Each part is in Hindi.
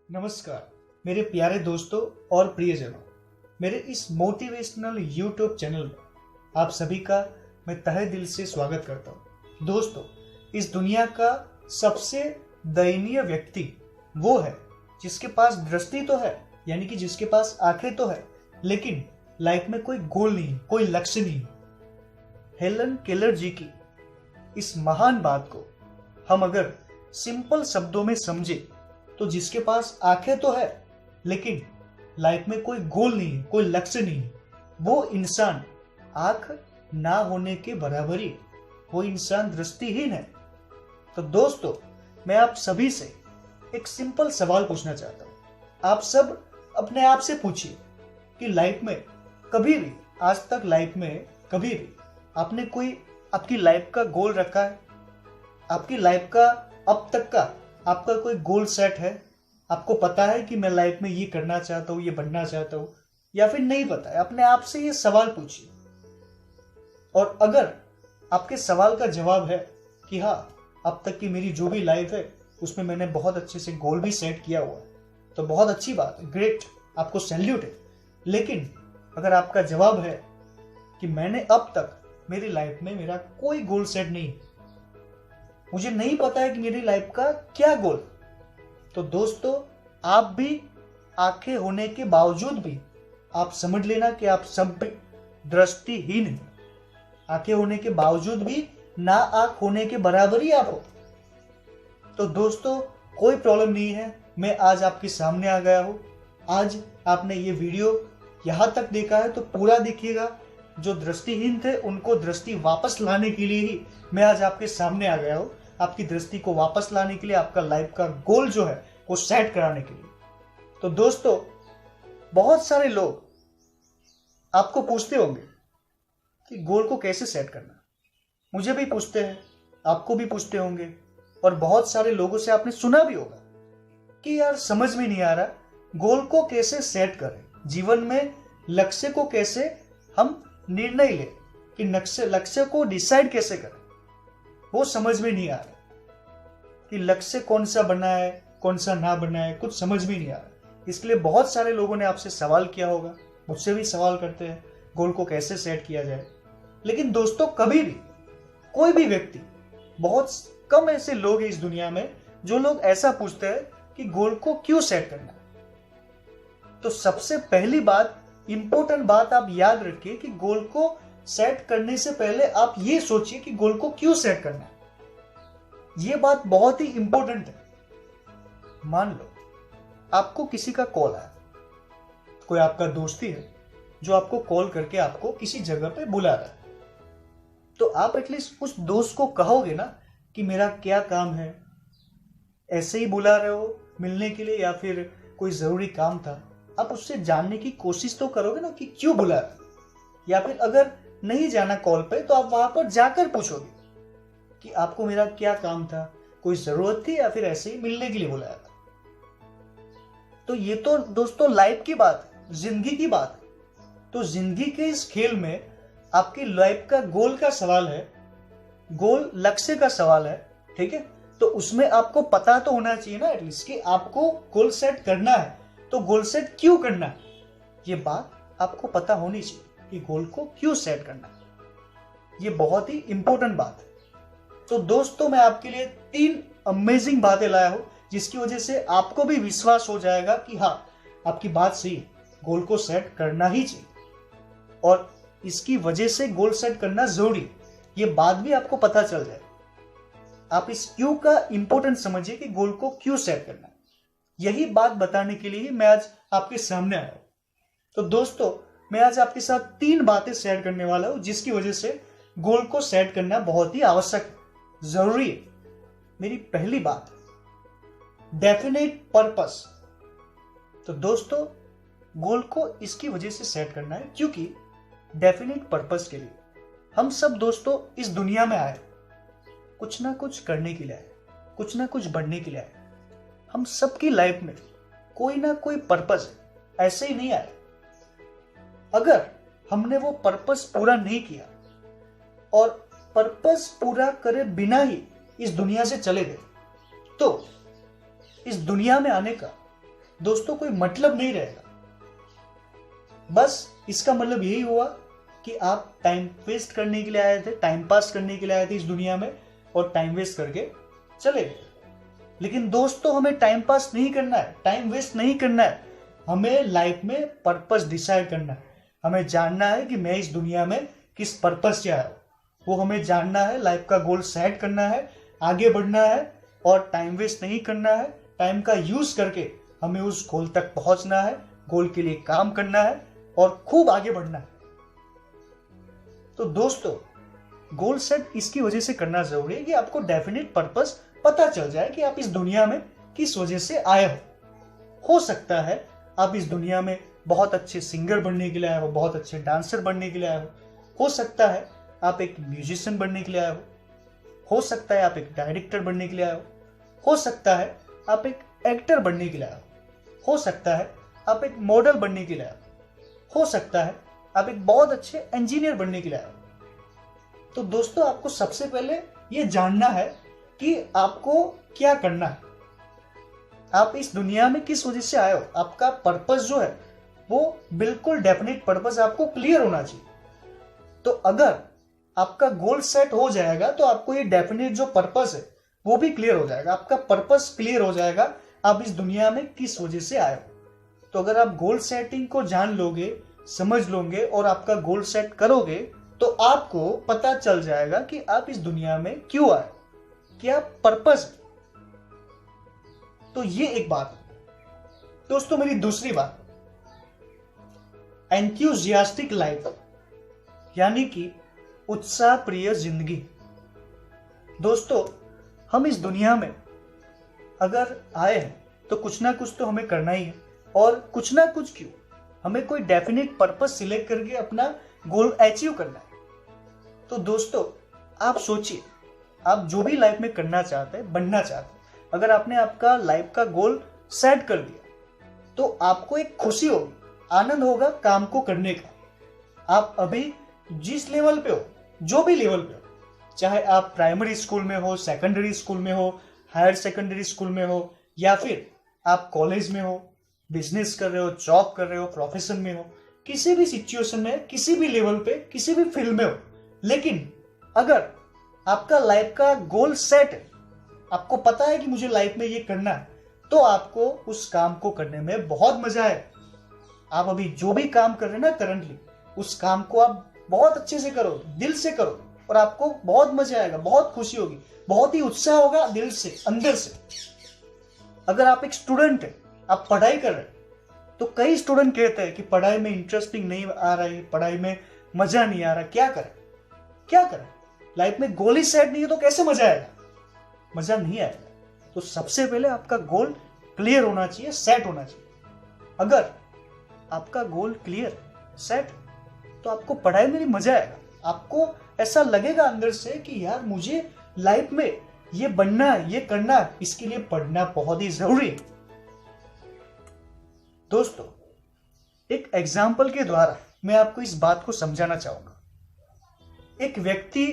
नमस्कार मेरे प्यारे दोस्तों और प्रियजनों। मेरे इस मोटिवेशनल यूट्यूब चैनल में आप सभी का मैं तहे दिल से स्वागत करता हूँ। दोस्तों, इस दुनिया का सबसे दयनीय व्यक्ति वो है जिसके पास दृष्टि तो है, यानी कि जिसके पास आंखें तो है, लेकिन लाइफ में कोई गोल नहीं, कोई लक्ष्य नहीं। हेलन केलर जी की इस महान बात को हम अगर सिंपल शब्दों में समझे तो जिसके पास आंखें तो है लेकिन लाइफ में कोई गोल नहीं है, कोई लक्ष्य नहीं है, वो इंसान आंख ना होने के बराबर ही, वो इंसान दृष्टिहीन है। तो दोस्तों, मैं आप सभी से एक सिंपल सवाल पूछना चाहता हूँ। आप सब अपने आप से पूछिए कि लाइफ में कभी भी, आज तक लाइफ में कभी भी आपने कोई आपकी लाइफ का गोल रखा है? आपकी लाइफ का अब तक का आपका कोई गोल सेट है? आपको पता है कि मैं लाइफ में ये करना चाहता हूँ, ये बनना चाहता हूँ, या फिर नहीं पता है? अपने आप से ये सवाल पूछिए। और अगर आपके सवाल का जवाब है कि हाँ, अब तक की मेरी जो भी लाइफ है उसमें मैंने बहुत अच्छे से गोल भी सेट किया हुआ है, तो बहुत अच्छी बात है, ग्रेट, आपको सैल्यूट है। लेकिन अगर आपका जवाब है कि मैंने अब तक मेरी लाइफ में मेरा कोई गोल सेट नहीं, मुझे नहीं पता है कि मेरी लाइफ का क्या गोल, तो दोस्तों, आप भी आंखें होने के बावजूद भी आप समझ लेना कि आप सब दृष्टिहीन हैं। आंखें होने के बावजूद भी ना आंख होने के बराबर ही आप हो। तो दोस्तों, कोई प्रॉब्लम नहीं है, मैं आज आपके सामने आ गया हूं। आज आपने ये वीडियो यहां तक देखा है तो पूरा देखिएगा। जो दृष्टिहीन थे उनको दृष्टि वापस लाने के लिए ही मैं आज आपके सामने आ गया हूं, आपकी दृष्टि को वापस लाने के लिए, आपका लाइफ का गोल जो है वो सेट कराने के लिए। तो दोस्तों, बहुत सारे लोग आपको पूछते होंगे कि गोल को कैसे सेट करना। मुझे भी पूछते हैं, आपको भी पूछते होंगे, और बहुत सारे लोगों से आपने सुना भी होगा कि यार समझ में नहीं आ रहा गोल को कैसे सेट करें, जीवन में लक्ष्य को कैसे हम निर्णय लें, कि लक्ष्य को डिसाइड कैसे करें। वो समझ में नहीं आ रहा कि लक्ष्य कौन सा बना है, कौन सा ना बना है, कुछ समझ में नहीं आ रहा। इसके लिए बहुत सारे लोगों ने आपसे सवाल किया होगा, मुझसे भी सवाल करते हैं गोल को कैसे सेट किया जाए। लेकिन दोस्तों, कभी भी कोई भी व्यक्ति, बहुत कम ऐसे लोग हैं इस दुनिया में जो लोग ऐसा पूछते हैं कि गोल को क्यों सेट करना। तो सबसे पहली बात, इंपॉर्टेंट बात आप याद रखिए कि गोल को सेट करने से पहले आप ये सोचिए कि गोल को क्यों सेट करना है। ये बात बहुत ही इंपॉर्टेंट है। मान लो आपको किसी का कॉल आया, कोई आपका दोस्ती है जो आपको कॉल करके आपको किसी जगह पे बुला रहा है, तो आप एटलीस्ट उस दोस्त को कहोगे ना कि मेरा क्या काम है, ऐसे ही बुला रहे हो मिलने के लिए या फिर कोई जरूरी काम था। आप उससे जानने की कोशिश तो करोगे ना कि क्यों बुला रहे, या फिर अगर नहीं जाना कॉल पे तो आप वहां पर जाकर पूछोगे कि आपको मेरा क्या काम था, कोई जरूरत थी या फिर ऐसे ही मिलने के लिए बुलाया था। तो ये तो दोस्तों लाइफ की बात है, जिंदगी की बात है। तो जिंदगी के इस खेल में आपकी लाइफ का गोल का सवाल है, गोल लक्ष्य का सवाल है, ठीक है। तो उसमें आपको पता तो होना चाहिए ना एटलीस्ट कि आपको गोल सेट करना है, तो गोल सेट क्यों करना है, ये बात आपको पता होनी चाहिए कि गोल को क्यों सेट करना है। ये बहुत ही इंपॉर्टेंट बात है। तो दोस्तों, मैं आपके लिए 3 अमेजिंग बातें लाया हूं जिसकी वजह से आपको भी विश्वास हो जाएगा कि हाँ, आपकी बात सही है, गोल को सेट करना ही चाहिए और इसकी वजह से गोल सेट करना जरूरी है, ये बात भी आपको पता चल जाए। आप इस क्यों का इंपॉर्टेंस समझिए कि गोल को क्यों सेट करना है। यही बात बताने के लिए मैं आज आपके सामने आया हूं। तो दोस्तों, मैं आज आपके साथ 3 बातें शेयर करने वाला हूं जिसकी वजह से गोल को सेट करना बहुत ही आवश्यक है, जरूरी है। मेरी पहली बात, डेफिनेट पर्पस। तो दोस्तों, गोल को इसकी वजह से सेट करना है क्योंकि डेफिनेट पर्पस के लिए हम सब दोस्तों इस दुनिया में आए, कुछ ना कुछ करने के लिए आए, कुछ ना कुछ बनने के लिए आए। हम सबकी लाइफ में कोई ना कोई पर्पस है, ऐसे ही नहीं आए। अगर हमने वो पर्पस पूरा नहीं किया और पर्पस पूरा करे बिना ही इस दुनिया से चले गए, तो इस दुनिया में आने का दोस्तों कोई मतलब नहीं रहेगा। बस इसका मतलब यही हुआ कि आप टाइम वेस्ट करने के लिए आए थे, टाइम पास करने के लिए आए थे इस दुनिया में, और टाइम वेस्ट करके चले गए। लेकिन दोस्तों हमें टाइम पास नहीं करना है, टाइम वेस्ट नहीं करना है। हमें लाइफ में पर्पस डिसाइड करना है। हमें जानना है कि मैं इस दुनिया में किस पर्पस से आया हूँ, वो हमें जानना है। लाइफ का गोल सेट करना है, आगे बढ़ना है, और टाइम वेस्ट नहीं करना है। टाइम का यूज करके हमें उस गोल तक पहुंचना है, गोल के लिए काम करना है और खूब आगे बढ़ना है। तो दोस्तों गोल सेट इसकी वजह से करना जरूरी है कि आपको डेफिनेट पर्पस पता चल जाए कि आप इस दुनिया में किस वजह से आए हो सकता है आप इस दुनिया में बहुत अच्छे सिंगर बनने के लिए आए बहुत अच्छे डांसर बनने के लिए आए हो सकता है आप एक म्यूजिशियन बनने के लिए आए हो सकता है आप एक डायरेक्टर बनने के लिए आए हो सकता है आप एक एक्टर बनने के लिए आए हो सकता है आप एक मॉडल बनने के लिए आए हो सकता है आप एक बहुत अच्छे इंजीनियर बनने के लिए आए हो। तो दोस्तों आपको सबसे पहले ये जानना है कि आपको क्या करना है, आप इस दुनिया में किस वजह से आए हो। आपका पर्पस जो है वो बिल्कुल डेफिनेट पर्पस आपको क्लियर होना चाहिए। तो अगर आपका गोल सेट हो जाएगा तो आपको ये डेफिनेट जो पर्पस है वो भी क्लियर हो जाएगा, आपका पर्पस क्लियर हो जाएगा आप इस दुनिया में किस वजह से आए हो। तो अगर आप गोल सेटिंग को जान लोगे, समझ लोगे और आपका गोल सेट करोगे तो आपको पता चल जाएगा कि आप इस दुनिया में क्यों आए, क्या पर्पस है। तो ये एक बात है। दोस्तों मेरी दूसरी बात, एंथुसियास्टिक लाइफ, यानी कि उत्साह प्रिय जिंदगी। दोस्तों हम इस दुनिया में अगर आए हैं तो कुछ ना कुछ तो हमें करना ही है, और कुछ ना कुछ क्यों, हमें कोई डेफिनेट पर्पस सिलेक्ट करके अपना गोल अचीव करना है। तो दोस्तों आप सोचिए, आप जो भी लाइफ में करना चाहते हैं, बनना चाहते हैं, अगर आपने आपका लाइफ का गोल सेट कर दिया तो आपको एक खुशी होगी, आनंद होगा काम को करने का। आप अभी जिस लेवल पे हो, जो भी लेवल पे हो, चाहे आप प्राइमरी स्कूल में हो, सेकेंडरी स्कूल में हो, हायर सेकेंडरी स्कूल में हो, या फिर आप कॉलेज में हो, बिजनेस कर रहे हो, जॉब कर रहे हो, प्रोफेशन में हो, किसी भी सिचुएशन में, किसी भी लेवल पे, किसी भी फील्ड में हो, लेकिन अगर आपका लाइफ का गोल सेट है, आपको पता है कि मुझे लाइफ में ये करना है, तो आपको उस काम को करने में बहुत मजा है। आप अभी जो भी काम कर रहे हैं ना करंटली, उस काम को आप बहुत अच्छे से करो, दिल से करो, और आपको बहुत मजा आएगा, बहुत खुशी होगी, बहुत ही उत्साह होगा दिल से, अंदर से। अगर आप एक स्टूडेंट है, आप पढ़ाई कर रहे हैं, तो कई स्टूडेंट कहते हैं कि पढ़ाई में इंटरेस्टिंग नहीं आ रहा है, पढ़ाई में मजा नहीं आ रहा, क्या करें क्या करें। लाइफ में गोल ही सेट नहीं है तो कैसे मजा आएगा, मजा नहीं आएगा। तो सबसे पहले आपका गोल क्लियर होना चाहिए, सेट होना चाहिए। अगर आपका गोल क्लियर सेट तो आपको पढ़ाई में भी मजा आएगा, आपको ऐसा लगेगा अंदर से कि यार मुझे लाइफ में ये बनना है, ये करना है, इसके लिए पढ़ना बहुत ही जरूरी है। दोस्तों एक एग्जाम्पल के द्वारा मैं आपको इस बात को समझाना चाहूंगा। एक व्यक्ति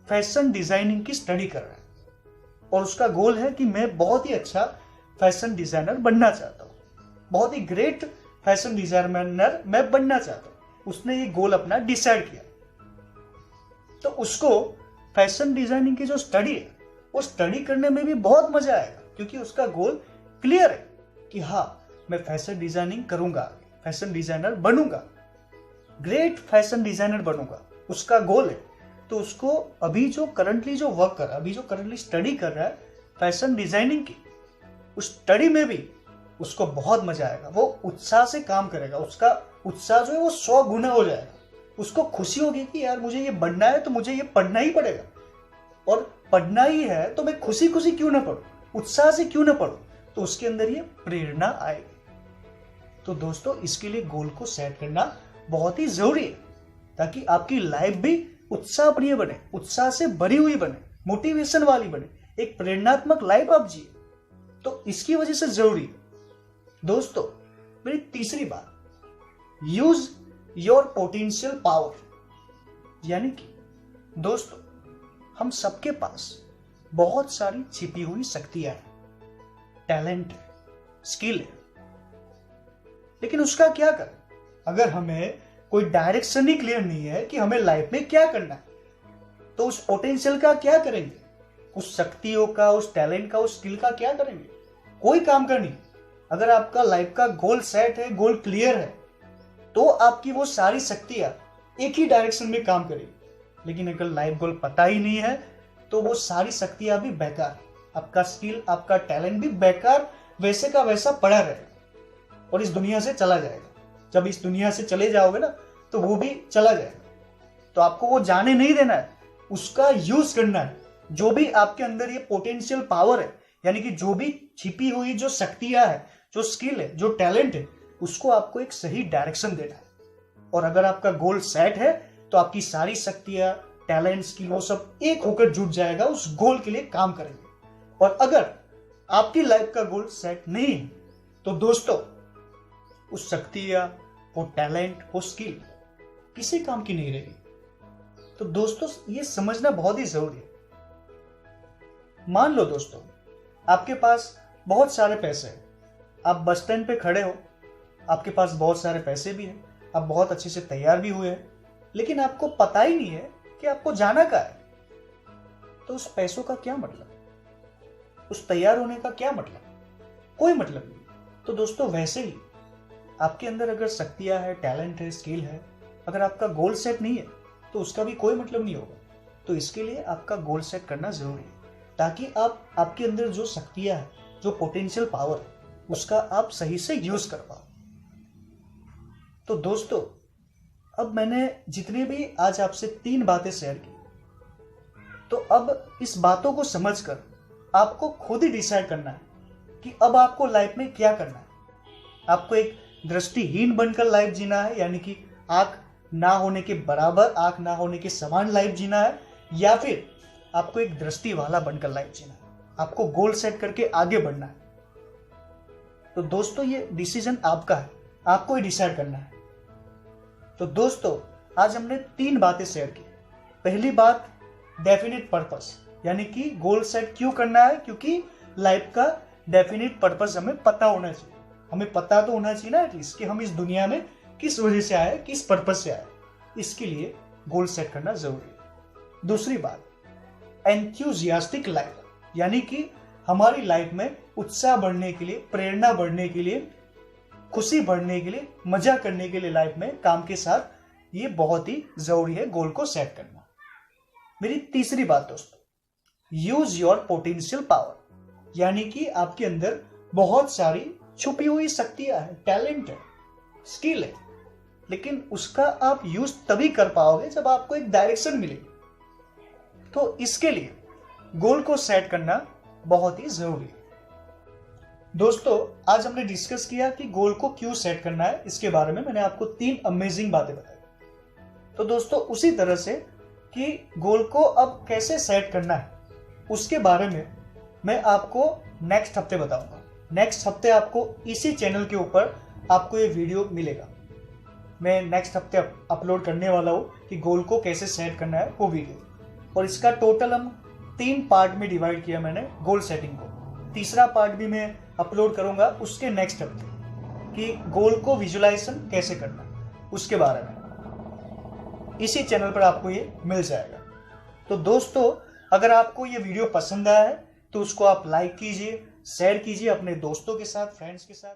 फैशन डिजाइनिंग की स्टडी कर रहा है और उसका गोल है कि मैं बहुत ही अच्छा फैशन डिजाइनर बनना चाहता हूं, बहुत ही ग्रेट फैशन डिजाइनर मैं बनना चाहता हूं। उसने ये गोल अपना डिसाइड किया। तो उसको फैशन डिजाइनिंग की जो स्टडी है वो स्टडी करने में भी बहुत मजा आएगा, क्योंकि उसका गोल क्लियर है कि हाँ मैं फैशन डिजाइनिंग करूंगा, फैशन डिजाइनर बनूंगा, ग्रेट फैशन डिजाइनर बनूंगा, उसका गोल है। तो उसको अभी जो करंटली जो वर्क कर रहा है, अभी जो करंटली स्टडी कर रहा है फैशन डिजाइनिंग की, उस स्टडी में भी उसको बहुत मजा आएगा, वो उत्साह से काम करेगा, उसका उत्साह जो है वो 100 गुना हो जाएगा। उसको खुशी होगी कि यार मुझे ये बनना है तो मुझे ये पढ़ना ही पड़ेगा, और पढ़ना ही है तो मैं खुशी खुशी क्यों ना पढ़ूं, उत्साह से क्यों ना पढ़ूं। तो उसके अंदर ये प्रेरणा आएगी। तो दोस्तों इसके लिए गोल को सेट करना बहुत ही जरूरी है, ताकि आपकी लाइफ भी उत्साह प्रिय बने, उत्साह से भरी हुई बने, मोटिवेशन वाली बने, एक प्रेरणात्मक लाइफ आप जिए। तो इसकी वजह से जरूरी है। दोस्तों मेरी तीसरी बात, यूज योर पोटेंशियल पावर, यानी कि दोस्तों हम सबके पास बहुत सारी छिपी हुई शक्तियां हैं, टैलेंट है, स्किल है, लेकिन उसका क्या करें? अगर हमें कोई डायरेक्शन ही क्लियर नहीं है कि हमें लाइफ में क्या करना है, तो उस पोटेंशियल का क्या करेंगे? उस शक्तियों का, उस टैलेंट का, उस स्किल का क्या करेंगे? कोई काम का नहीं। अगर आपका लाइफ का गोल सेट है, गोल क्लियर है, तो आपकी वो सारी शक्तियां एक ही डायरेक्शन में काम करेगी। लेकिन अगर लाइफ गोल पता ही नहीं है, तो वो सारी शक्तियां भी बेकार, आपका स्किल, आपका टैलेंट भी बेकार वैसे का वैसा पड़ा रहेगा और इस दुनिया से चला जाएगा। जब इस दुनिया से चले जाओगे ना, तो वो भी चला जाएगा। तो आपको वो जाने नहीं देना है, उसका यूज करना है। जो भी आपके अंदर ये पोटेंशियल पावर है, यानी कि जो भी छिपी हुई जो शक्तियां है, जो स्किल है, जो टैलेंट है, उसको आपको एक सही डायरेक्शन देना है। और अगर आपका गोल सेट है, तो आपकी सारी शक्तियां, टैलेंट, स्किल, वो सब एक होकर जुट जाएगा, उस गोल के लिए काम करेंगे। और अगर आपकी लाइफ का गोल सेट नहीं है, तो दोस्तों उस शक्तियां, वो टैलेंट, वो स्किल किसी काम की नहीं रहेगी। तो दोस्तों ये समझना बहुत ही जरूरी है। मान लो दोस्तों, आपके पास बहुत सारे पैसे हैं, आप बस स्टैंड पे खड़े हो, आपके पास बहुत सारे पैसे भी हैं, आप बहुत अच्छे से तैयार भी हुए हैं, लेकिन आपको पता ही नहीं है कि आपको जाना कहाँ है। तो उस पैसों का क्या मतलब? उस तैयार होने का क्या मतलब? कोई मतलब नहीं। तो दोस्तों वैसे ही आपके अंदर अगर शक्तियां है, टैलेंट है, स्किल है, अगर आपका गोल सेट नहीं है, तो उसका भी कोई मतलब नहीं होगा। तो इसके लिए आपका गोल सेट करना जरूरी है, ताकि आप आपके अंदर जो शक्तियां है, जो पोटेंशियल पावर है, उसका आप सही से यूज कर पाओ। तो दोस्तों अब मैंने जितने भी आज आपसे 3 बातें शेयर की, तो अब इस बातों को समझकर आपको खुद ही डिसाइड करना है कि अब आपको लाइफ में क्या करना है। आपको एक दृष्टिहीन बनकर लाइफ जीना है, यानी कि आंख ना होने के बराबर, आंख ना होने के समान लाइफ जीना है, या फिर आपको एक दृष्टि वाला बनकर लाइफ जीना है। आपको गोल सेट करके आगे बढ़ना है। तो दोस्तों ये डिसीजन आपका है, आपको ही डिसाइड करना है। तो दोस्तों आज हमने 3 बातें शेयर की। पहली बात, डेफिनेट पर्पस, यानी कि गोल सेट क्यों करना है? क्योंकि लाइफ का डेफिनेट पर्पस हमें पता होना चाहिए। हमें पता तो होना चाहिए ना एटलीस्ट, कि हम इस दुनिया में किस वजह से आए, किस पर्पस से आए। इसके लिए गोल सेट करना जरूरी है। दूसरी बात, एंथुसियास्टिक लाइफ, यानी कि हमारी लाइफ में उत्साह बढ़ने के लिए, प्रेरणा बढ़ने के लिए, खुशी बढ़ने के लिए, मजा करने के लिए लाइफ में काम के साथ, ये बहुत ही जरूरी है गोल को सेट करना। मेरी तीसरी बात दोस्तों, यूज योर पोटेंशियल पावर, यानी कि आपके अंदर बहुत सारी छुपी हुई शक्तियां है, टैलेंट है, स्किल है, लेकिन उसका आप यूज तभी कर पाओगे जब आपको एक डायरेक्शन मिलेगी। तो इसके लिए गोल को सेट करना बहुत ही जरूरी है। दोस्तों आज हमने डिस्कस किया कि गोल को क्यों सेट करना है। इसके बारे में मैंने आपको 3 अमेजिंग बातें बताई। तो दोस्तों उसी तरह से कि गोल को अब कैसे सेट करना है, उसके बारे में मैं आपको नेक्स्ट हफ्ते बताऊंगा। नेक्स्ट हफ्ते आपको इसी चैनल के ऊपर आपको ये वीडियो मिलेगा। मैं नेक्स्ट हफ्ते अपलोड करने वाला हूँ कि गोल को कैसे सेट करना है वो वीडियो। और इसका टोटल हम 3 पार्ट में डिवाइड किया मैंने गोल सेटिंग को। तीसरा पार्ट भी मैं अपलोड करूंगा उसके नेक्स्ट हफ्ते, कि गोल को विजुअलाइजेशन कैसे करना, उसके बारे में इसी चैनल पर आपको ये मिल जाएगा। तो दोस्तों अगर आपको ये वीडियो पसंद आया है तो उसको आप लाइक कीजिए, शेयर कीजिए अपने दोस्तों के साथ, फ्रेंड्स के साथ।